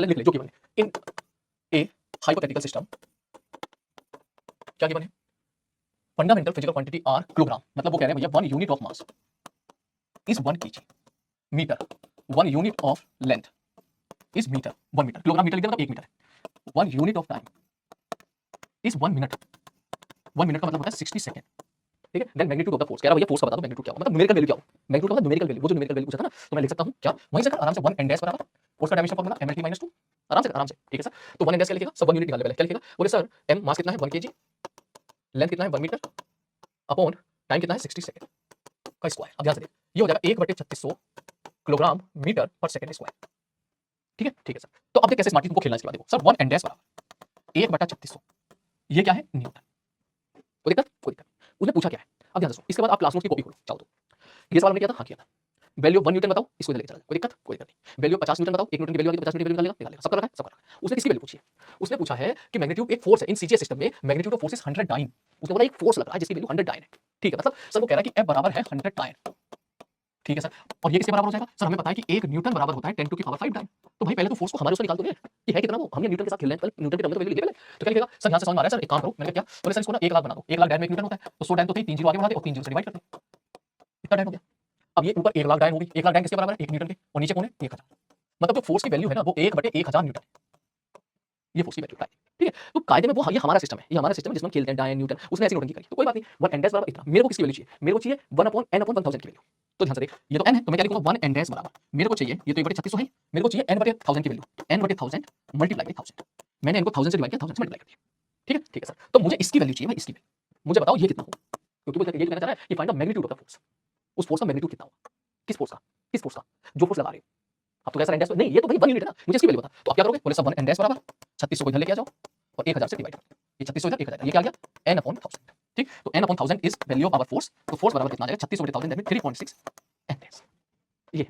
पहले लिख ले जो गिवन है इन ए हाइपोथेटिकल सिस्टम, क्या गिवन है, fundamental physical quantity are kilogram, मतलब वो कह रहे हैं भैया 1 unit of mass is 1 kg, metre 1 unit of length is metre 1 metre, kilogram metre लिख दिया मतलब 1 मीटर है, 1 unit of time is 1 minute, 1 minute का मतलब होता है 60 सेकंड, ठीक है। Then magnitude of the force, कह रहा भैया फोर्स का बता दो मैग्नीट्यूड क्या होगा, मतलब न्यूमेरिकल वैल्यू क्या होगा, मैग्नीट्यूड का मतलब न्यूमेरिकल वैल्यू, वो जो न्यूमेरिकल वैल्यू पूछा था ना, तो मैं लिख सकता हूं क्या वहीं से कर आराम से 1 n डैश बराबर फोर्स का डायमेंशन फॉर्मूला mlt - 2, आराम से, ठीक है सर। तो 1 n डैश क्या लिखेगा, सब 1 यूनिट निकाल ले पहले, क्या लिखेगा, बोले सर m मास कितना है 1 kg, लेंथ कितना है 1 मीटर अपॉन टाइम कितना है 60 सेकंड का स्क्वायर। अब ध्यान से देख, ये हो जाएगा 1/3600 किलोग्राम मीटर पर सेकंड स्क्वायर, ठीक है सर। तो अब देख कैसे स्मार्टली तुमको खेलना है इसके बाद, देखो सर 1 n डैश बराबर 1/3600, ये क्या है न्यूटन, कोई दिक्कत, उसने पूछा क्या है। अब ध्यान से सुनो, इसके बाद आप क्लास नोट्स की कॉपी खोलो, चाहो तो ये सवाल हमने किया था, हाँ किया था। वैल्यू 1 न्यूटन बताओ, इसको इधर लेके चला जाओ, कोई दिक्कत नहीं। वैल्यू 50 न्यूटन बताओ, 1 न्यूटन की वैल्यू आ गई, 50 न्यूटन की वैल्यू निकाल लेगा, सबका रखा है, सबका रखा है। उसने किसकी वैल्यू पूछी है, उसने पूछा है कि मैग्नीट्यूड एक फोर्स है इन सीजीएस सिस्टम में, magnitude of force is 100 dyne, उसने बोला एक फोर्स लग रहा है जिसकी वैल्यू 100 डाइन है, ठीक है। मतलब सर वो कह रहा है कि F बराबर है 100 डाइन, ठीक है सर। और ये किसके बराबर हो जाएगा सर, हमें पता है कि 1 न्यूटन बराबर होता है 10 टू की पावर 5 डाइन। तो भाई पहले तो फोर्स को हमारे उससे निकाल दो कि है कितना, वो हमने न्यूटन के साथ खेलना है, पहले न्यूटन के टर्म में तो वैल्यू लिखे पहले। तो क्या लिखेगा सर, यहां से समझ में आ रहा है सर, एक काम करो, मैंने क्या बोले सर, इसको ना 1 लाख बना दो, 1 लाख डाइन में 1 न्यूटन होता है, तो 100 डाइन तो थे, 3 जीरो आगे बढ़ा दे और 3 जीरो से डिवाइड कर दे, इतना डाइन हो गया। अब ये ऊपर 1 लाख डाइन होगी, 1 लाख डाइन किसके बराबर है 1 न्यूटन के, और नीचे कौन है 1000, मतलब जो फोर्स की वैल्यू है ना वो 1/1000 न्यूटन, ये फोर्स की वैल्यू है, ठीक है। तो कायदे में वो ये हमारा सिस्टम है, ये हमारा सिस्टम है जिसमें हम खेलते हैं डायन न्यूटन, उसने ऐसी नोटिंग करी, तो कोई बात नहीं, 1 n डैश बराबर इतना, मेरे को किसकी वैल्यू चाहिए, मेरे को चाहिए 1/n/1000 की वैल्यू। तो ध्यान से देख, ये तो n है, तो मैं क्या लिखूंगा 1 n डैश बराबर, मेरे को चाहिए ये तो 1/3600 है, मेरे को चाहिए n/1000 की वैल्यू, n/1000 मल्टीप्लाई बाय 1000, मैंने इनको 1000 से डिवाइड किया, 1000 से मल्टीप्लाई कर दिया, ठीक है सर। तो मुझे इसकी वैल्यू चाहिए भाई, इसकी वैल्यू मुझे बताओ ये कितना होगा, क्योंकि वो ये कहना चाह रहा है कि find the magnitude of the force, उस फोर्स का मैग्नीट्यूड कितना होगा, किस फोर्स का, जो फोर्स लगा रहे हो। अब तो कैसा n डैश नहीं, ये तो भाई 1 यूनिट है ना, मुझे इसकी वैल्यू बता। तो आप क्या करोगे, बोले सब 1 n डैश बराबर 3600 को इधर लेके आ जाओ और 1000 से डिवाइड कर दो, ये 3600 इधर 1000, ये क्या आ गया n/1000, ठीक। तो n/1000 is value of our force, तो फोर्स बराबर कितना आ जाएगा 36/1000, दैट मींस 3.6 n डैश, ये